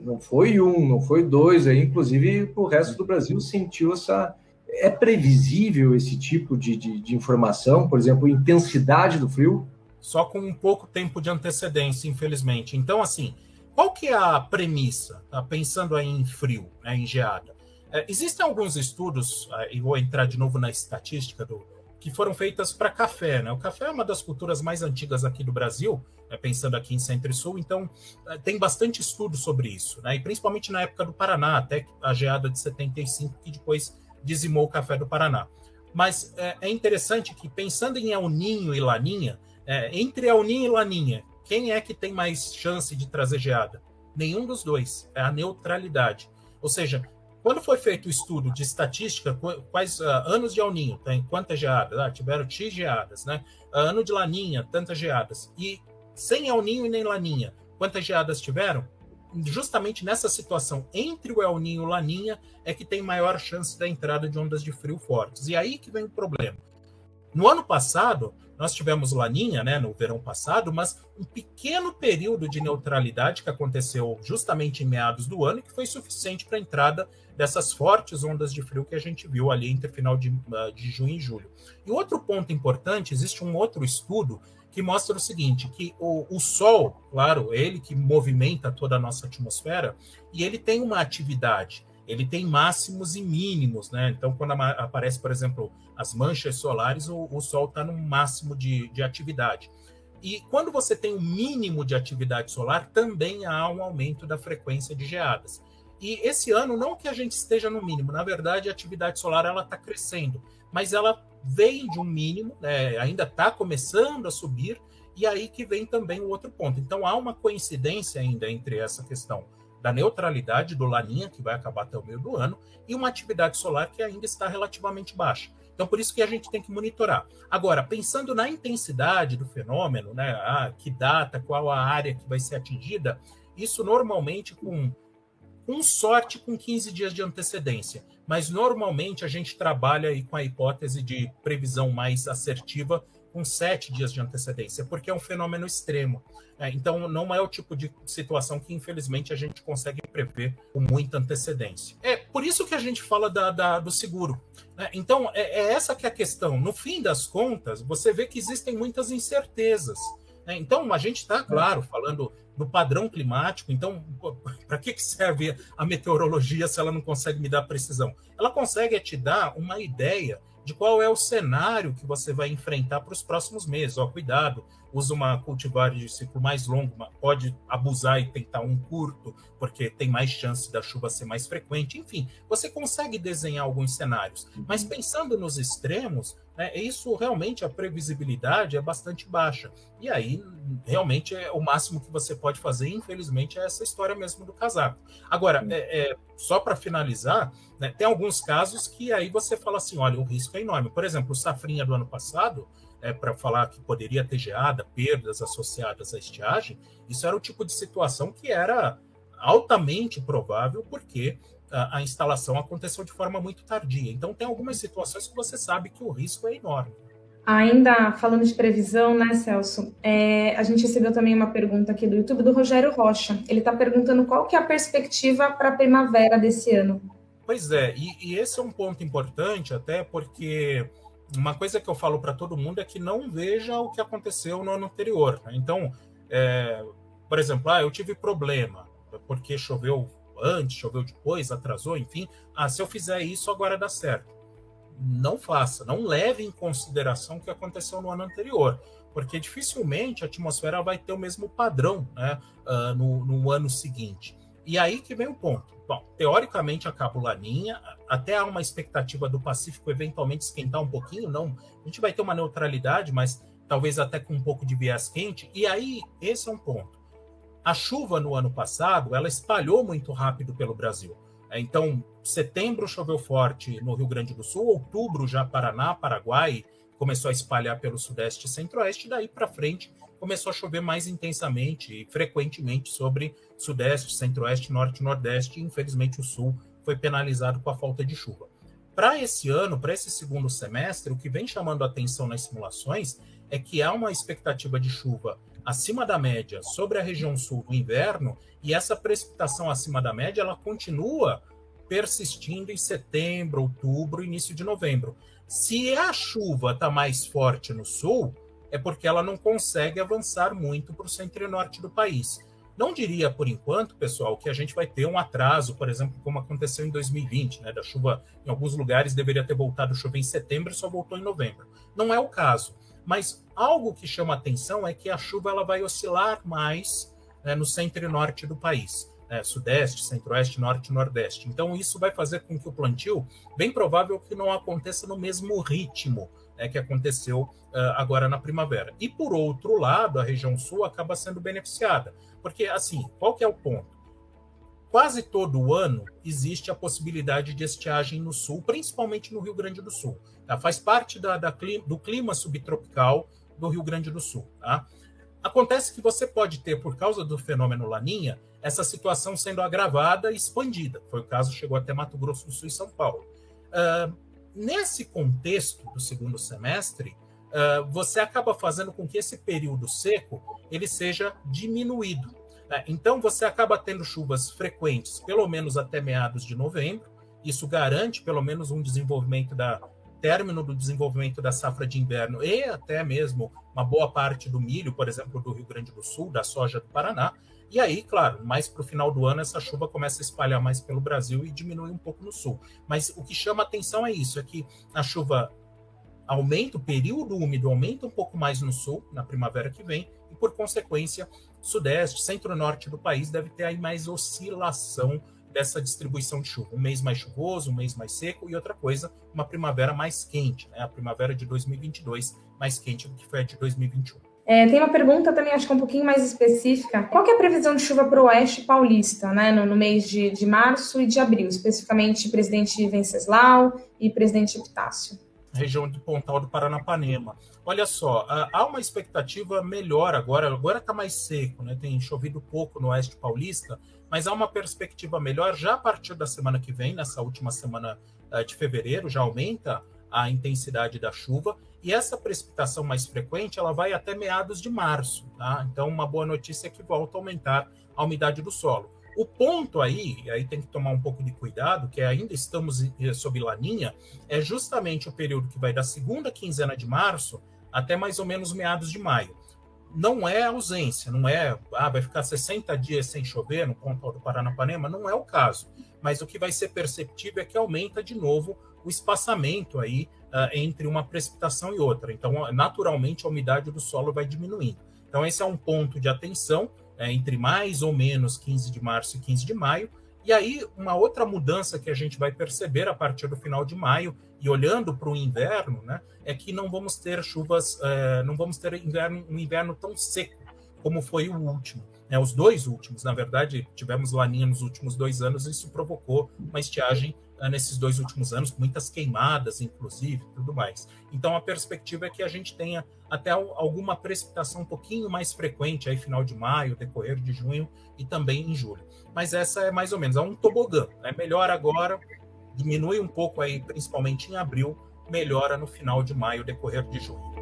Não foi não foi 2, aí, inclusive o resto do Brasil sentiu essa... É previsível esse tipo de informação, por exemplo, a intensidade do frio? Só com um pouco tempo de antecedência, infelizmente. Então, assim, qual que é a premissa? Tá? Pensando aí em frio, né, em geada. Existem alguns estudos, e vou entrar de novo na estatística, que foram feitas para café. Né? O café é uma das culturas mais antigas aqui do Brasil, pensando aqui em Centro e Sul, então tem bastante estudo sobre isso, né? E principalmente na época do Paraná, até a geada de 75, que depois dizimou o café do Paraná. Mas é interessante que, pensando em El Niño e Laninha, entre El Niño e Laninha, quem é que tem mais chance de trazer geada? Nenhum dos dois, é a neutralidade. Ou seja, quando foi feito o estudo de estatística, quais anos de El Niño, tem quantas geadas? Tiveram X geadas, né? Ano de Laninha, tantas geadas. E sem El Niño e nem Laninha, quantas geadas tiveram? Justamente nessa situação entre o El Niño e o Laninha é que tem maior chance da entrada de ondas de frio fortes. E aí que vem o problema. No ano passado, nós tivemos Laninha, né, no verão passado, mas um pequeno período de neutralidade que aconteceu justamente em meados do ano, que foi suficiente para a entrada dessas fortes ondas de frio que a gente viu ali entre final de junho e julho. E outro ponto importante, existe um outro estudo que mostra o seguinte, que o Sol, claro, ele que movimenta toda a nossa atmosfera, e ele tem uma atividade, ele tem máximos e mínimos, né? Então, quando aparece, por exemplo, as manchas solares, o Sol está no máximo de atividade. E quando você tem um mínimo de atividade solar, também há um aumento da frequência de geadas. E esse ano, não que a gente esteja no mínimo, na verdade, a atividade solar está crescendo, mas ela vem de um mínimo, né, ainda está começando a subir, e aí que vem também o outro ponto. Então, há uma coincidência ainda entre essa questão da neutralidade do Laninha, que vai acabar até o meio do ano, e uma atividade solar que ainda está relativamente baixa. Então, por isso que a gente tem que monitorar. Agora, pensando na intensidade do fenômeno, né, que data, qual a área que vai ser atingida, isso normalmente com sorte com 15 dias de antecedência. Mas normalmente a gente trabalha aí com a hipótese de previsão mais assertiva com 7 dias de antecedência, porque é um fenômeno extremo. Então, não é o tipo de situação que, infelizmente, a gente consegue prever com muita antecedência. É por isso que a gente fala do seguro. Então, é essa que é a questão. No fim das contas, você vê que existem muitas incertezas. Então, a gente está, claro, falando do padrão climático. Então, para que serve a meteorologia se ela não consegue me dar precisão? Ela consegue te dar uma ideia de qual é o cenário que você vai enfrentar para os próximos meses. Cuidado, usa uma cultivar de ciclo mais longo, pode abusar e tentar um curto, porque tem mais chance da chuva ser mais frequente. Enfim, você consegue desenhar alguns cenários. Mas pensando nos extremos, isso realmente, a previsibilidade é bastante baixa. E aí, realmente, o máximo que você pode fazer, infelizmente, é essa história mesmo do casaco. Agora, só para finalizar, tem alguns casos que aí você fala assim, olha, o risco é enorme. Por exemplo, o safrinha do ano passado, para falar que poderia ter geada, perdas associadas à estiagem, isso era o tipo de situação que era altamente provável, porque a instalação aconteceu de forma muito tardia. Então, tem algumas situações que você sabe que o risco é enorme. Ainda falando de previsão, né, Celso? A gente recebeu também uma pergunta aqui do YouTube do Rogério Rocha. Ele está perguntando qual que é a perspectiva para a primavera desse ano. Pois é, e esse é um ponto importante, até porque uma coisa que eu falo para todo mundo é que não veja o que aconteceu no ano anterior. Então, por exemplo, eu tive problema, porque choveu antes, choveu depois, atrasou, enfim. Se eu fizer isso, agora dá certo. Não faça, não leve em consideração o que aconteceu no ano anterior, porque dificilmente a atmosfera vai ter o mesmo padrão, né, no ano seguinte. E aí que vem o ponto. Bom, teoricamente acaba o Laninha, até há uma expectativa do Pacífico eventualmente esquentar um pouquinho, não, a gente vai ter uma neutralidade, mas talvez até com um pouco de viés quente, e aí esse é um ponto. A chuva no ano passado, ela espalhou muito rápido pelo Brasil. Então, setembro choveu forte no Rio Grande do Sul, outubro já Paraná, Paraguai, começou a espalhar pelo Sudeste e Centro-Oeste, daí para frente começou a chover mais intensamente e frequentemente sobre Sudeste, Centro-Oeste, Norte e Nordeste, e infelizmente o Sul foi penalizado com a falta de chuva. Para esse ano, para esse segundo semestre, o que vem chamando a atenção nas simulações é que há uma expectativa de chuva acima da média sobre a região sul no inverno, e essa precipitação acima da média ela continua persistindo em setembro, outubro, início de novembro. Se a chuva está mais forte no sul, é porque ela não consegue avançar muito para o centro e norte do país. Não diria, por enquanto, pessoal, que a gente vai ter um atraso, por exemplo, como aconteceu em 2020, né, da chuva, em alguns lugares deveria ter voltado a chover em setembro e só voltou em novembro. Não é o caso. Mas algo que chama atenção é que a chuva ela vai oscilar mais, né, no centro e norte do país, né, Sudeste, Centro-Oeste, Norte e Nordeste. Então, isso vai fazer com que o plantio, bem provável que não aconteça no mesmo ritmo, né, que aconteceu agora na primavera. E, por outro lado, a região sul acaba sendo beneficiada. Porque, assim, qual que é o ponto? quase todo ano existe a possibilidade de estiagem no sul, principalmente no Rio Grande do Sul. Tá? Faz parte do clima subtropical do Rio Grande do Sul. Tá? Acontece que você pode ter, por causa do fenômeno Laninha, essa situação sendo agravada e expandida. Foi o caso, chegou até Mato Grosso do Sul e São Paulo. Nesse contexto do segundo semestre, você acaba fazendo com que esse período seco ele seja diminuído. Então, você acaba tendo chuvas frequentes, pelo menos até meados de novembro. Isso garante, pelo menos, um término do desenvolvimento da safra de inverno e até mesmo uma boa parte do milho, por exemplo, do Rio Grande do Sul, da soja do Paraná. E aí, claro, mais para o final do ano, essa chuva começa a espalhar mais pelo Brasil e diminui um pouco no sul. Mas o que chama atenção é isso, é que a chuva aumenta, o período úmido aumenta um pouco mais no sul, na primavera que vem, e por consequência, sudeste, centro-norte do país deve ter aí mais oscilação dessa distribuição de chuva. Um mês mais chuvoso, um mês mais seco, e outra coisa, uma primavera mais quente, né? A primavera de 2022 mais quente do que foi a de 2021. Tem uma pergunta também, acho que é um pouquinho mais específica. Qual que é a previsão de chuva para o oeste paulista, né, no mês de março e de abril, especificamente Presidente Venceslau e Presidente Epitácio? Região de Pontal do Paranapanema. Olha só, há uma expectativa melhor agora está mais seco, né? Tem chovido pouco no oeste paulista, mas há uma perspectiva melhor já a partir da semana que vem, nessa última semana de fevereiro, já aumenta a intensidade da chuva, e essa precipitação mais frequente ela vai até meados de março. Tá? Então, uma boa notícia é que volta a aumentar a umidade do solo. O ponto aí tem que tomar um pouco de cuidado, que ainda estamos sob Laninha, é justamente o período que vai da segunda quinzena de março até mais ou menos meados de maio. Não é ausência, não é, vai ficar 60 dias sem chover no Pontal do Paranapanema, não é o caso. Mas o que vai ser perceptível é que aumenta de novo o espaçamento aí entre uma precipitação e outra. Então, naturalmente, a umidade do solo vai diminuindo. Então, esse é um ponto de atenção, entre mais ou menos 15 de março e 15 de maio. E aí, uma outra mudança que a gente vai perceber a partir do final de maio, e olhando para o inverno, né, é que não vamos ter chuvas, não vamos ter um inverno tão seco como foi o último. Os dois últimos, na verdade, tivemos Laninha nos últimos 2 anos, e isso provocou uma estiagem nesses 2 últimos anos, com muitas queimadas, inclusive, e tudo mais. Então, a perspectiva é que a gente tenha até alguma precipitação um pouquinho mais frequente, aí final de maio, decorrer de junho e também em julho. Mas essa é mais ou menos, é um tobogã. Melhora agora, diminui um pouco aí, principalmente em abril, melhora no final de maio, decorrer de junho.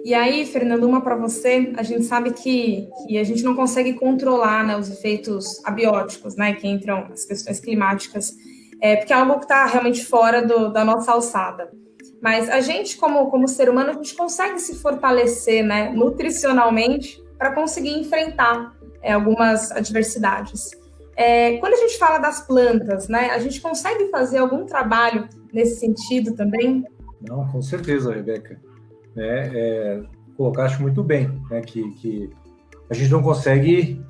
E aí, Fernando, uma para você, a gente sabe que a gente não consegue controlar, né, os efeitos abióticos, né, que entram as questões climáticas, porque é algo que está realmente fora da nossa alçada. Mas a gente, como ser humano, a gente consegue se fortalecer, né, nutricionalmente para conseguir enfrentar algumas adversidades. Quando a gente fala das plantas, né, a gente consegue fazer algum trabalho nesse sentido também? Não, com certeza, Rebeca. Colocaste muito bem, né, que a gente não consegue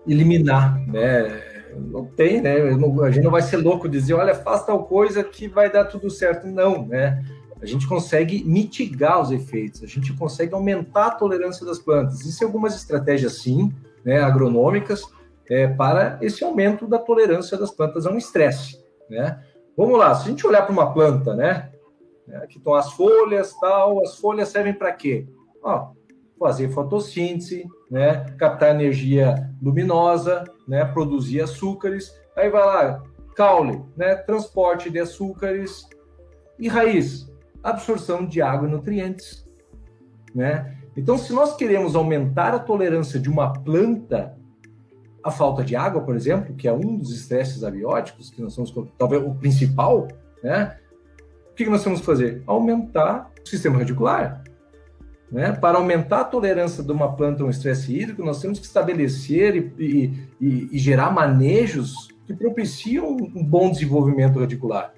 eliminar, né, não tem, né, a gente não vai ser louco dizer, olha, faz tal coisa que vai dar tudo certo, não, né, a gente consegue mitigar os efeitos, a gente consegue aumentar a tolerância das plantas, existem algumas estratégias, sim, né, agronômicas, para esse aumento da tolerância das plantas a um estresse, né, vamos lá, se a gente olhar para uma planta, né, aqui estão as folhas, tal. As folhas servem para quê? Fazer fotossíntese, né? Captar energia luminosa, né? Produzir açúcares. Aí vai lá, caule, né? Transporte de açúcares. E raiz, absorção de água e nutrientes, né? Então, se nós queremos aumentar a tolerância de uma planta à falta de água, por exemplo, que é um dos estresses abióticos, que nós somos talvez o principal, né? O que nós temos que fazer? Aumentar o sistema radicular. Né? Para aumentar a tolerância de uma planta a um estresse hídrico, nós temos que estabelecer e gerar manejos que propiciam um bom desenvolvimento radicular.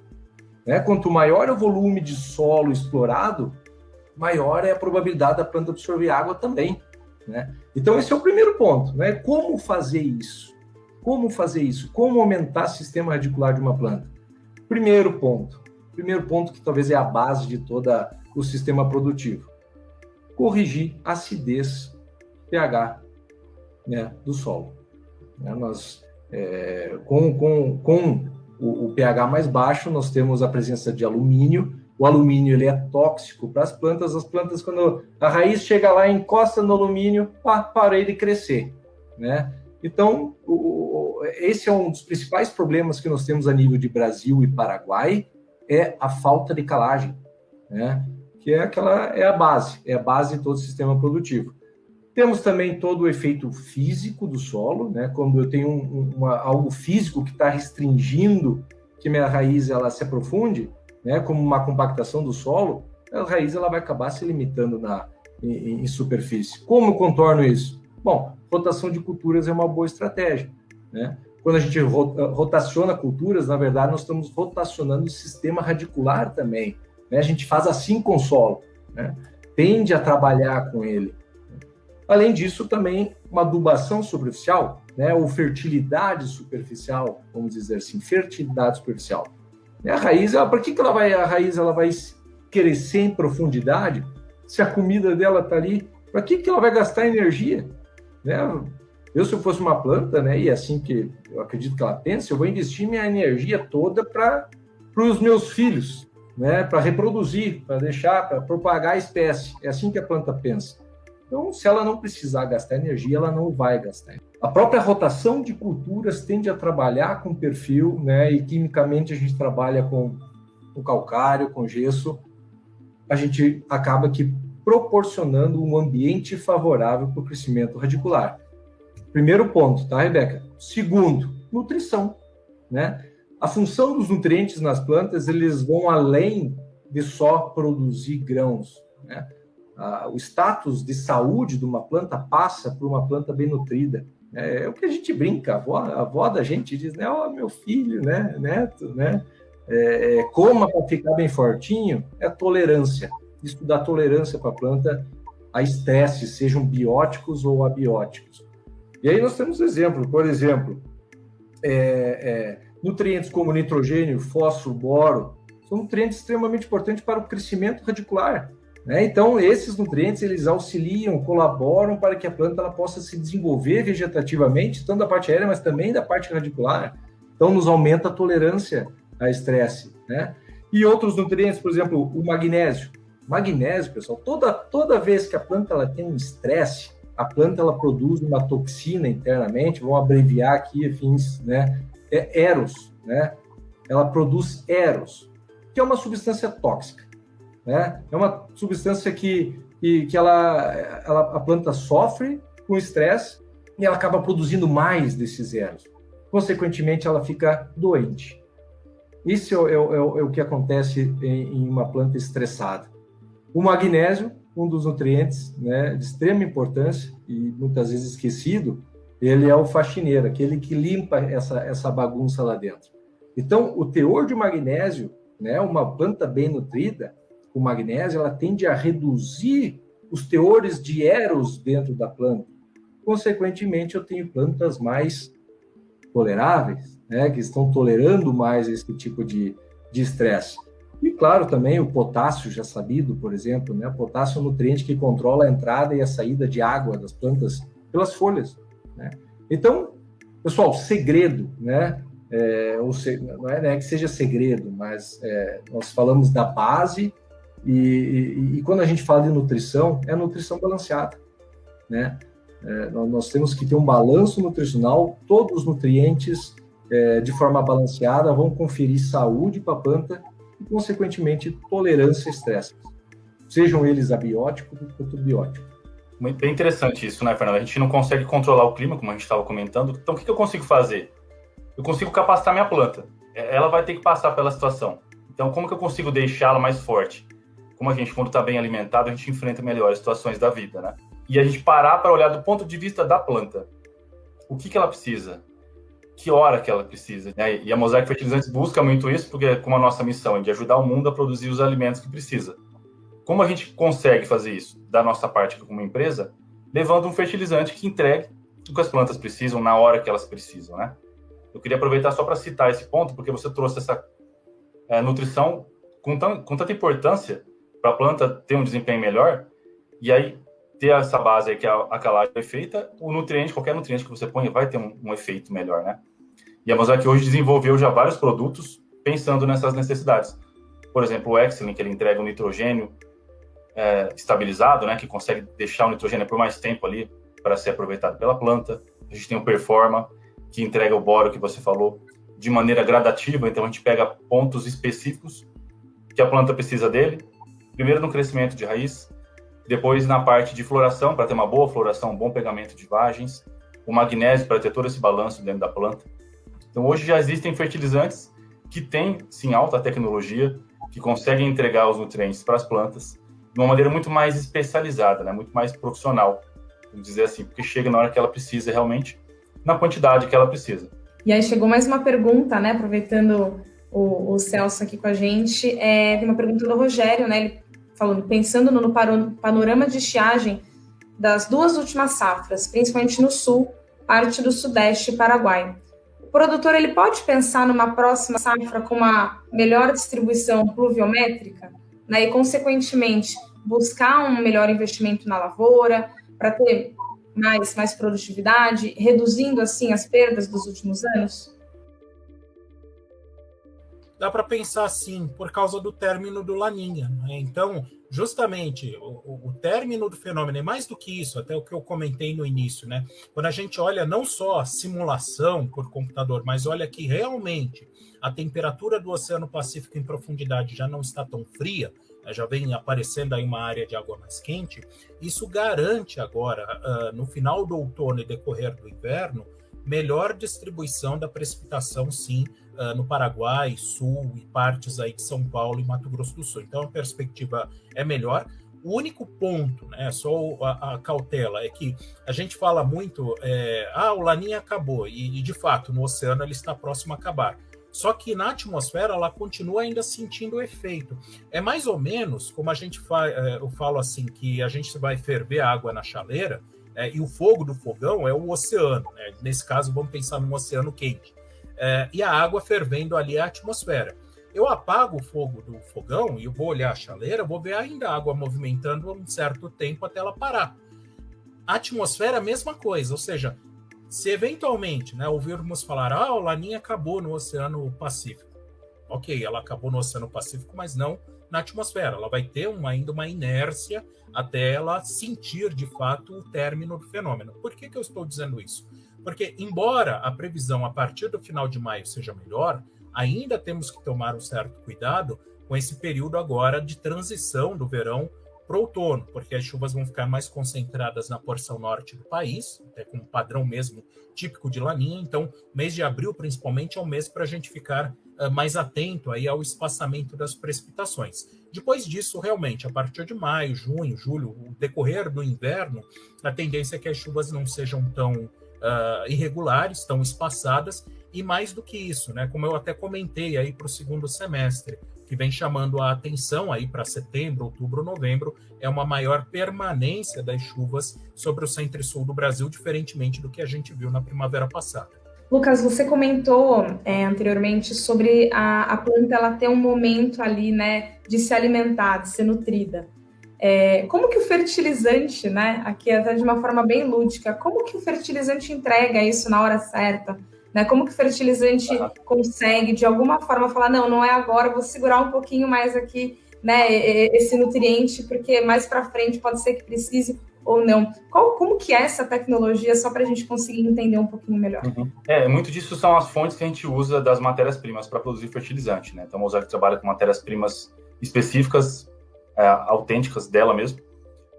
Né? Quanto maior é o volume de solo explorado, maior é a probabilidade da planta absorver água também. Né? Então, esse é o primeiro ponto. Né? Como fazer isso? Como fazer isso? Como aumentar o sistema radicular de uma planta? Primeiro ponto que talvez é a base de todo o sistema produtivo. Corrigir a acidez pH, né, do solo. Né? Com o pH mais baixo, nós temos a presença de alumínio. O alumínio ele é tóxico para as plantas. As plantas, quando a raiz chega lá, encosta no alumínio, parei de crescer. Né? Então, esse é um dos principais problemas que nós temos a nível de Brasil e Paraguai, é a falta de calagem, né? Que é a base de todo o sistema produtivo. Temos também todo o efeito físico do solo, né? Quando eu tenho algo físico que está restringindo que minha raiz ela se aprofunde, né? Como uma compactação do solo, a raiz ela vai acabar se limitando em superfície. Como eu contorno isso? Bom, rotação de culturas é uma boa estratégia, né? Quando a gente rotaciona culturas, na verdade, nós estamos rotacionando o sistema radicular também, né? A gente faz assim com o solo, né? Tende a trabalhar com ele. Além disso, também uma adubação superficial, né? Ou fertilidade superficial, vamos dizer assim, fertilidade superficial. A raiz, por que a raiz ela vai crescer em profundidade se a comida dela está ali? Para que ela vai gastar energia? Né? Se eu fosse uma planta, né, e é assim que eu acredito que ela pensa, eu vou investir minha energia toda para os meus filhos, né, para reproduzir, para propagar a espécie. É assim que a planta pensa. Então, se ela não precisar gastar energia, ela não vai gastar. A própria rotação de culturas tende a trabalhar com perfil, né, e quimicamente a gente trabalha com calcário, com gesso. A gente acaba que proporcionando um ambiente favorável para o crescimento radicular. Primeiro ponto, tá, Rebeca? Segundo, nutrição, né? A função dos nutrientes nas plantas, eles vão além de só produzir grãos, né? O status de saúde de uma planta passa por uma planta bem nutrida. É o que a gente brinca, a avó da gente diz, né? Ó, meu filho, né? Neto, né? Coma para ficar bem fortinho, é tolerância. Isso dá tolerância para a planta a estresse, sejam bióticos ou abióticos. E aí nós temos exemplo, por exemplo, nutrientes como nitrogênio, fósforo, boro, são nutrientes extremamente importantes para o crescimento radicular, né? Então, esses nutrientes, eles auxiliam, colaboram para que a planta ela possa se desenvolver vegetativamente, tanto da parte aérea, mas também da parte radicular. Então, nos aumenta a tolerância a estresse, né? E outros nutrientes, por exemplo, o magnésio. Magnésio, pessoal, toda vez que a planta ela tem um estresse, a planta ela produz uma toxina internamente, vamos abreviar aqui, fins, né? Eros, né? Ela produz eros, que é uma substância tóxica, né? É uma substância que a planta sofre com estresse e ela acaba produzindo mais desses eros. Consequentemente, ela fica doente. Isso é o que acontece em uma planta estressada. O magnésio, um dos nutrientes, né, de extrema importância e muitas vezes esquecido, ele é o faxineiro, aquele que limpa essa bagunça lá dentro. Então, o teor de magnésio, né, uma planta bem nutrida, o magnésio, ela tende a reduzir os teores de eros dentro da planta. Consequentemente, eu tenho plantas mais toleráveis, né, que estão tolerando mais esse tipo de estresse. E, claro, também o potássio, já sabido, por exemplo, né? O potássio é um nutriente que controla a entrada e a saída de água das plantas pelas folhas, né? Então, pessoal, segredo, né? Não é que seja segredo, mas nós falamos da base e quando a gente fala de nutrição, é a nutrição balanceada, né? Nós temos que ter um balanço nutricional, todos os nutrientes de forma balanceada vão conferir saúde para a planta e, consequentemente, tolerância a estresse, sejam eles abióticos ou bióticos. Muito bem interessante isso, né, Fernando? A gente não consegue controlar o clima, como a gente estava comentando. Então, o que eu consigo fazer? Eu consigo capacitar minha planta. Ela vai ter que passar pela situação. Então, como que eu consigo deixá-la mais forte? Como a gente, quando está bem alimentado, a gente enfrenta melhor as situações da vida, né? E a gente parar para olhar do ponto de vista da planta. O que ela precisa? Que hora que ela precisa, né? E a Mosaic Fertilizantes busca muito isso, porque como a nossa missão é de ajudar o mundo a produzir os alimentos que precisa. Como a gente consegue fazer isso, da nossa parte como empresa, levando um fertilizante que entregue o que as plantas precisam na hora que elas precisam, né? Eu queria aproveitar só para citar esse ponto, porque você trouxe essa nutrição com tanta importância para a planta ter um desempenho melhor, e aí ter essa base aí que a calagem é feita, o nutriente, qualquer nutriente que você põe vai ter um efeito melhor, né? E a Mosaic hoje desenvolveu já vários produtos pensando nessas necessidades. Por exemplo, o Excellent, que ele entrega o nitrogênio estabilizado, né, que consegue deixar o nitrogênio por mais tempo ali para ser aproveitado pela planta. A gente tem o Performa, que entrega o boro que você falou de maneira gradativa, então a gente pega pontos específicos que a planta precisa dele, primeiro no crescimento de raiz, depois na parte de floração, para ter uma boa floração, um bom pegamento de vagens, o magnésio para ter todo esse balanço dentro da planta. Então hoje já existem fertilizantes que têm, sim, alta tecnologia, que conseguem entregar os nutrientes para as plantas de uma maneira muito mais especializada, né? Muito mais profissional, vamos dizer assim, porque chega na hora que ela precisa realmente, na quantidade que ela precisa. E aí chegou mais uma pergunta, né? Aproveitando o Celso aqui com a gente, tem uma pergunta do Rogério, né? Ele falando, pensando no panorama de estiagem das 2 últimas safras, principalmente no sul, parte do sudeste e Paraguai. O produtor ele pode pensar numa próxima safra com uma melhor distribuição pluviométrica, né? E, consequentemente, buscar um melhor investimento na lavoura para ter mais produtividade, reduzindo, assim, as perdas dos últimos anos? Dá para pensar assim, por causa do término do Laninha, né? Então, justamente, o término do fenômeno, é mais do que isso, até o que eu comentei no início, né? Quando a gente olha não só a simulação por computador, mas olha que realmente a temperatura do Oceano Pacífico em profundidade já não está tão fria, já vem aparecendo aí uma área de água mais quente, isso garante agora, no final do outono e decorrer do inverno, melhor distribuição da precipitação, sim, no Paraguai, Sul e partes aí de São Paulo e Mato Grosso do Sul. Então, a perspectiva é melhor. O único ponto, né, só a cautela, é que a gente fala muito, o Laninha acabou, e de fato, no oceano ele está próximo a acabar. Só que na atmosfera ela continua ainda sentindo o efeito. É mais ou menos como a gente eu falo assim, que a gente vai ferver a água na chaleira, e o fogo do fogão é o oceano, né? Nesse caso, vamos pensar num oceano quente. E a água fervendo ali é a atmosfera. Eu apago o fogo do fogão e eu vou olhar a chaleira, vou ver ainda a água movimentando um certo tempo até ela parar. A atmosfera é a mesma coisa, ou seja, se eventualmente, né, ouvirmos falar, o Laninha acabou no Oceano Pacífico. Ok, ela acabou no Oceano Pacífico, mas não na atmosfera. Ela vai ter ainda uma inércia até ela sentir, de fato, o término do fenômeno. Por que eu estou dizendo isso? Porque, embora a previsão a partir do final de maio seja melhor, ainda temos que tomar um certo cuidado com esse período agora de transição do verão para o outono, porque as chuvas vão ficar mais concentradas na porção norte do país, até com um padrão mesmo típico de Laninha. Então, mês de abril, principalmente, é um mês para a gente ficar mais atento aí ao espaçamento das precipitações. Depois disso, realmente, a partir de maio, junho, julho, o decorrer do inverno, a tendência é que as chuvas não sejam tão irregulares, tão espaçadas, e mais do que isso, né, como eu até comentei aí para o segundo semestre, que vem chamando a atenção aí para setembro, outubro, novembro, é uma maior permanência das chuvas sobre o centro e sul do Brasil, diferentemente do que a gente viu na primavera passada. Lucas, você comentou anteriormente sobre a planta ela ter um momento ali, né, de se alimentar, de ser nutrida. Como que o fertilizante, né, aqui até de uma forma bem lúdica, como que o fertilizante entrega isso na hora certa? Né? Como que o fertilizante consegue, de alguma forma, falar, não é agora, vou segurar um pouquinho mais aqui, né, esse nutriente, porque mais para frente pode ser que precise ou não. Como que é essa tecnologia, só para a gente conseguir entender um pouquinho melhor? Muito disso são as fontes que a gente usa das matérias-primas para produzir fertilizante, né? Então, a Mosaic trabalha com matérias-primas específicas, autênticas dela mesmo.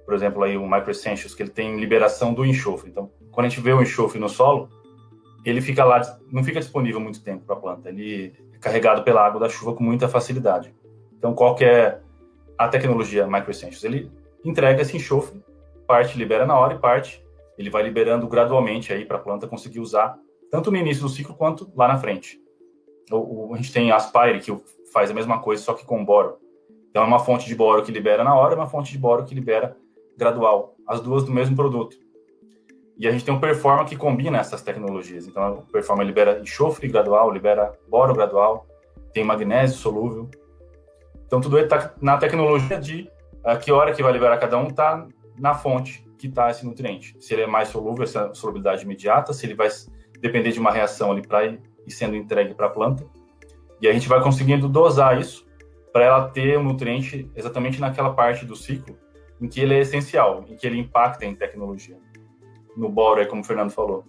Por exemplo, aí o Micro Essentials, que ele tem liberação do enxofre. Então, quando a gente vê o enxofre no solo, ele fica lá, não fica disponível muito tempo para a planta. Ele é carregado pela água da chuva com muita facilidade. Então, qual que é a tecnologia Micro Essentials? Ele entrega esse enxofre, parte libera na hora e parte ele vai liberando gradualmente aí para a planta conseguir usar tanto no início do ciclo quanto lá na frente. A gente tem Aspire, que faz a mesma coisa, só que com boro. Então, é uma fonte de boro que libera na hora e uma fonte de boro que libera gradual. As duas do mesmo produto. E a gente tem um Performa que combina essas tecnologias. Então, o Performa libera enxofre gradual, libera boro gradual, tem magnésio solúvel. Então, tudo está na tecnologia de que hora que vai liberar cada um está na fonte quitar esse nutriente. Se ele é mais solúvel, essa solubilidade imediata, se ele vai depender de uma reação ali para ir sendo entregue para a planta. E a gente vai conseguindo dosar isso para ela ter o nutriente exatamente naquela parte do ciclo em que ele é essencial, em que ele impacta em tecnologia. No boro, aí, como o Fernando falou,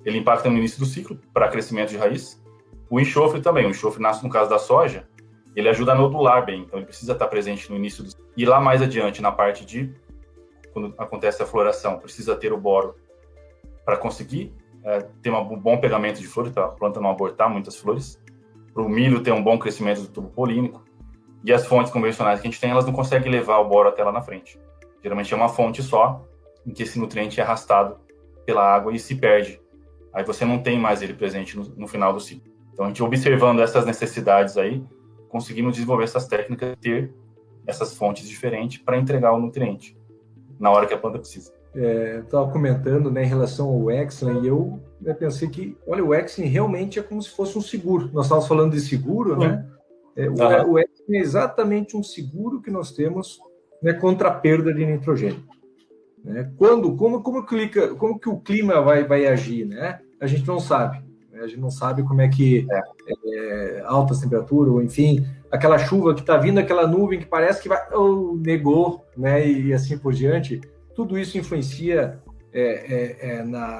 ele impacta no início do ciclo para crescimento de raiz. O enxofre também, o enxofre nasce no caso da soja, ele ajuda a nodular bem, então ele precisa estar presente no início do ciclo. E lá mais adiante, na parte de, quando acontece a floração, precisa ter o boro para conseguir ter um bom pegamento de flores, para a planta não abortar muitas flores, para o milho ter um bom crescimento do tubo polínico. E as fontes convencionais que a gente tem, elas não conseguem levar o boro até lá na frente. Geralmente é uma fonte só, em que esse nutriente é arrastado pela água e se perde. Aí você não tem mais ele presente no final do ciclo. Então, a gente observando essas necessidades aí, conseguimos desenvolver essas técnicas de ter essas fontes diferentes para entregar o nutriente na hora que a planta precisa. Eu estava comentando, né, em relação ao Excellent, e eu pensei que, olha, o Excellent realmente é como se fosse um seguro. Nós estávamos falando de seguro, né? O Excellent é exatamente um seguro que nós temos, né, contra a perda de nitrogênio. Né? Como que o clima vai agir, né? A gente não sabe. Né? A gente não sabe como é que altas temperaturas, ou enfim, aquela chuva que está vindo, aquela nuvem que parece que vai, negou, né? E assim por diante. Tudo isso influencia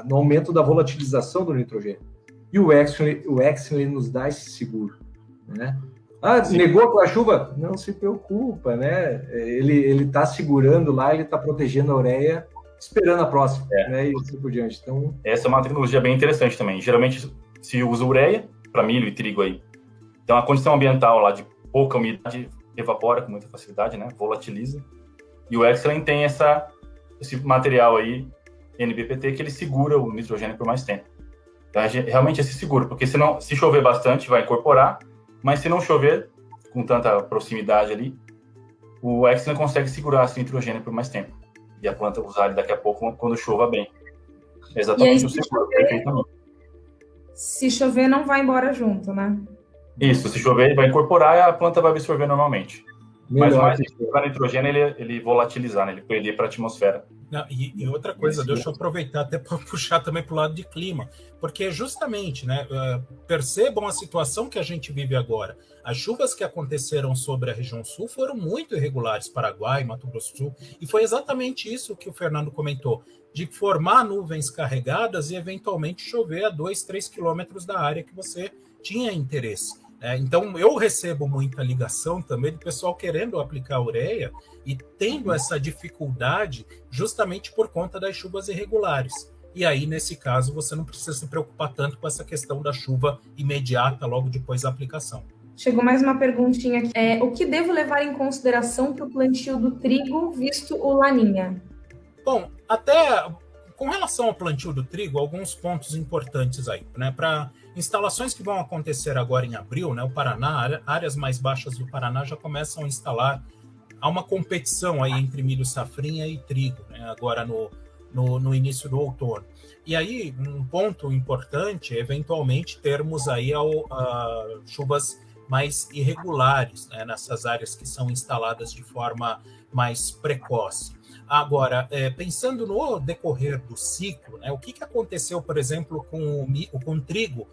no aumento da volatilização do nitrogênio. E o Excellent nos dá esse seguro, né? Negou aquela chuva? Não se preocupa, né? Ele está segurando lá, ele está protegendo a ureia, esperando a próxima, né? E assim por diante. Então, essa é uma tecnologia bem interessante também. Geralmente se usa ureia para milho e trigo aí. Então, a condição ambiental lá de pouca umidade evapora com muita facilidade, né? Volatiliza. E o Excellent tem esse material aí, NBPT, que ele segura o nitrogênio por mais tempo. Então, realmente é esse seguro, porque se chover bastante, vai incorporar, mas se não chover com tanta proximidade ali, o Excellent consegue segurar esse nitrogênio por mais tempo. E a planta usar ele daqui a pouco quando chova bem. É exatamente o seguro, perfeitamente. Se chover, não vai embora junto, né? Isso, se chover, ele vai incorporar e a planta vai absorver normalmente. Mas mais o nitrogênio, ele volatilizar, né? Ele perder para a atmosfera. Não, e outra coisa, deixa eu aproveitar até para puxar também para o lado de clima, porque justamente, né, percebam a situação que a gente vive agora. As chuvas que aconteceram sobre a região sul foram muito irregulares, Paraguai, Mato Grosso do Sul, e foi exatamente isso que o Fernando comentou, de formar nuvens carregadas e eventualmente chover a 2-3 quilômetros da área que você tinha interesse. Então, eu recebo muita ligação também do pessoal querendo aplicar ureia e tendo essa dificuldade justamente por conta das chuvas irregulares. E aí, nesse caso, você não precisa se preocupar tanto com essa questão da chuva imediata logo depois da aplicação. Chegou mais uma perguntinha aqui. O que devo levar em consideração para o plantio do trigo, visto o Laninha? Bom, até com relação ao plantio do trigo, alguns pontos importantes aí, né? Para instalações que vão acontecer agora em abril, né? O Paraná, áreas mais baixas do Paraná já começam a instalar. Há uma competição aí entre milho safrinha e trigo, né? Agora no início do outono. E aí, um ponto importante é eventualmente termos aí chuvas mais irregulares, né? Nessas áreas que são instaladas de forma mais precoce. Agora, pensando no decorrer do ciclo, né, o que aconteceu, por exemplo, com o trigo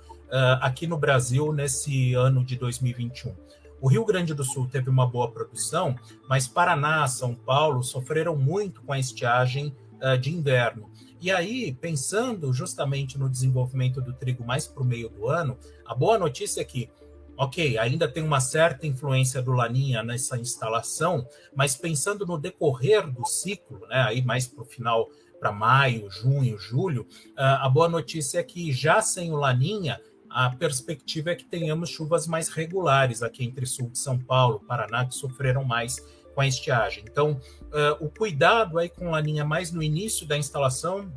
aqui no Brasil nesse ano de 2021? O Rio Grande do Sul teve uma boa produção, mas Paraná, São Paulo sofreram muito com a estiagem de inverno. E aí, pensando justamente no desenvolvimento do trigo mais para o meio do ano, a boa notícia é que ok, ainda tem uma certa influência do Laninha nessa instalação, mas pensando no decorrer do ciclo, né, aí mais para o final, para maio, junho, julho, a boa notícia é que já sem o Laninha, a perspectiva é que tenhamos chuvas mais regulares aqui entre sul de São Paulo, Paraná, que sofreram mais com a estiagem. Então, o cuidado aí com o Laninha mais no início da instalação,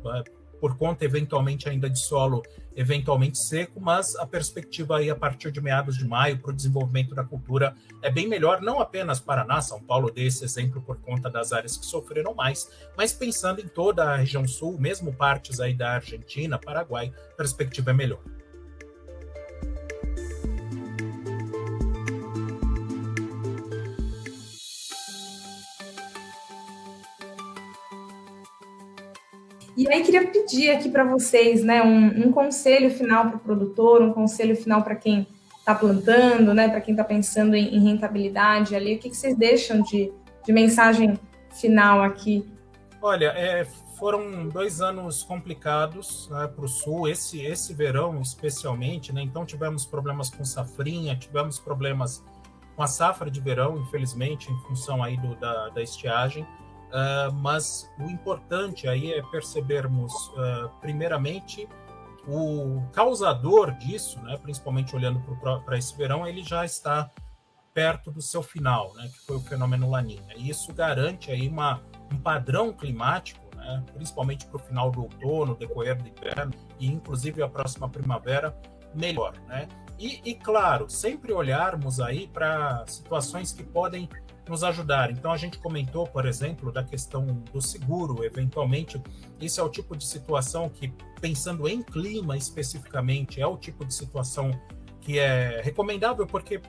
por conta eventualmente ainda de solo eventualmente seco, mas a perspectiva aí a partir de meados de maio para o desenvolvimento da cultura é bem melhor, não apenas Paraná, São Paulo, dei esse exemplo por conta das áreas que sofreram mais, mas pensando em toda a região sul, mesmo partes aí da Argentina, Paraguai, a perspectiva é melhor. E aí queria pedir aqui para vocês, né, um conselho final para o produtor, um conselho final para quem está plantando, né, para quem está pensando em rentabilidade ali. O que vocês deixam de mensagem final aqui? Olha, foram 2 anos complicados, né, para o Sul, esse verão especialmente, né? Então tivemos problemas com safrinha, tivemos problemas com a safra de verão, infelizmente, em função aí da estiagem. Mas o importante aí é percebermos, primeiramente, o causador disso, né, principalmente olhando para esse verão, ele já está perto do seu final, né, que foi o fenômeno Laninha. E isso garante aí um padrão climático, né, principalmente para o final do outono, decorrer do inverno e inclusive a próxima primavera, melhor, né? E claro, sempre olharmos aí para situações que podem nos ajudar. Então, a gente comentou, por exemplo, da questão do seguro, eventualmente. Isso é o tipo de situação que, pensando em clima especificamente, é o tipo de situação que é recomendável, porque,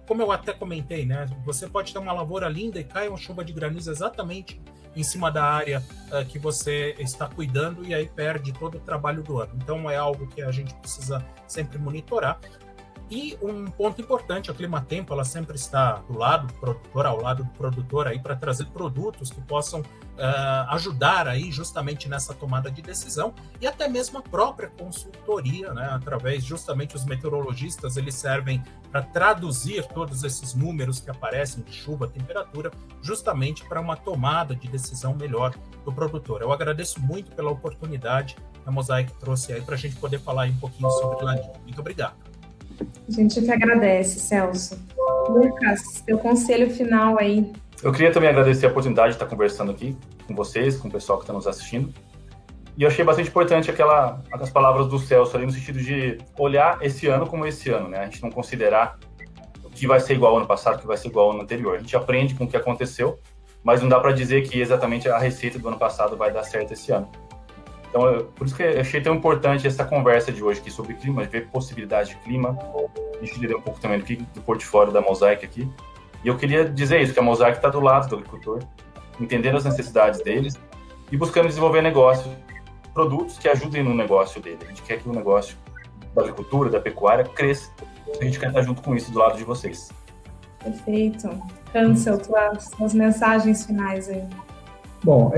como eu até comentei, né, você pode ter uma lavoura linda e cai uma chuva de granizo exatamente em cima da área que você está cuidando e aí perde todo o trabalho do ano. Então, é algo que a gente precisa sempre monitorar. E um ponto importante, a Climatempo, ela sempre está do lado do produtor, ao lado do produtor aí para trazer produtos que possam ajudar aí justamente nessa tomada de decisão e até mesmo a própria consultoria, né, através justamente os meteorologistas, eles servem para traduzir todos esses números que aparecem de chuva, temperatura, justamente para uma tomada de decisão melhor do produtor. Eu agradeço muito pela oportunidade que a Mosaic trouxe aí para a gente poder falar aí um pouquinho sobre Laninha. Muito obrigado. A gente que agradece, Celso. Lucas, seu conselho final aí. Eu queria também agradecer a oportunidade de estar conversando aqui com vocês, com o pessoal que está nos assistindo. E eu achei bastante importante as palavras do Celso ali, no sentido de olhar esse ano como esse ano, né? A gente não considerar o que vai ser igual ao ano passado, o que vai ser igual ao ano anterior. A gente aprende com o que aconteceu, mas não dá para dizer que exatamente a receita do ano passado vai dar certo esse ano. Então, por isso que eu achei tão importante essa conversa de hoje aqui sobre clima, de ver possibilidades de clima. A gente entendeu um pouco também do portfólio da Mosaic aqui. E eu queria dizer isso, que a Mosaic está do lado do agricultor, entendendo as necessidades deles e buscando desenvolver negócios, produtos que ajudem no negócio dele. A gente quer que o negócio da agricultura, da pecuária, cresça. A gente quer estar junto com isso, do lado de vocês. Perfeito. Hansel, suas mensagens finais aí. Bom,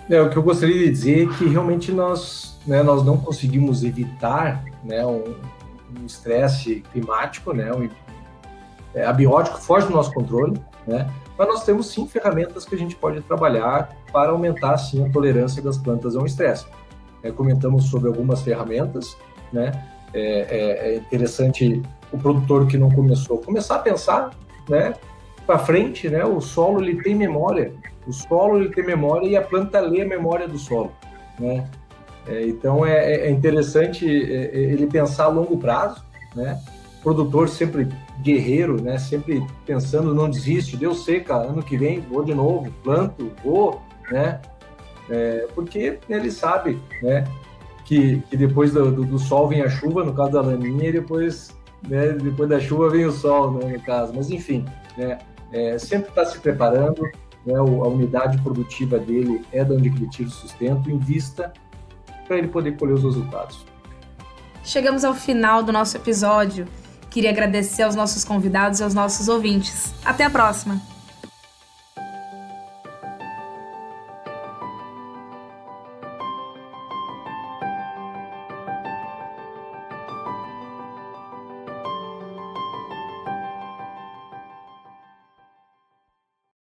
o que eu gostaria de dizer é que realmente nós não conseguimos evitar, né, um estresse climático, né, abiótico foge do nosso controle, né, mas nós temos sim ferramentas que a gente pode trabalhar para aumentar sim a tolerância das plantas a um estresse. Comentamos sobre algumas ferramentas, né, é interessante o produtor que não começar a pensar, né, para frente, né, o solo ele tem memória. O solo ele tem memória e a planta lê a memória do solo, né? Então é interessante ele pensar a longo prazo, né? O produtor sempre guerreiro, né? Sempre pensando, não desiste, deu seca, ano que vem vou de novo, planto, vou, né? Porque ele sabe, né? Que depois do sol vem a chuva, no caso da Laninha, e depois da chuva vem o sol, né, no caso. Mas enfim, né? Sempre está se preparando. A unidade produtiva dele é de onde ele tira o sustento, invista para ele poder colher os resultados. Chegamos ao final do nosso episódio. Queria agradecer aos nossos convidados e aos nossos ouvintes. Até a próxima!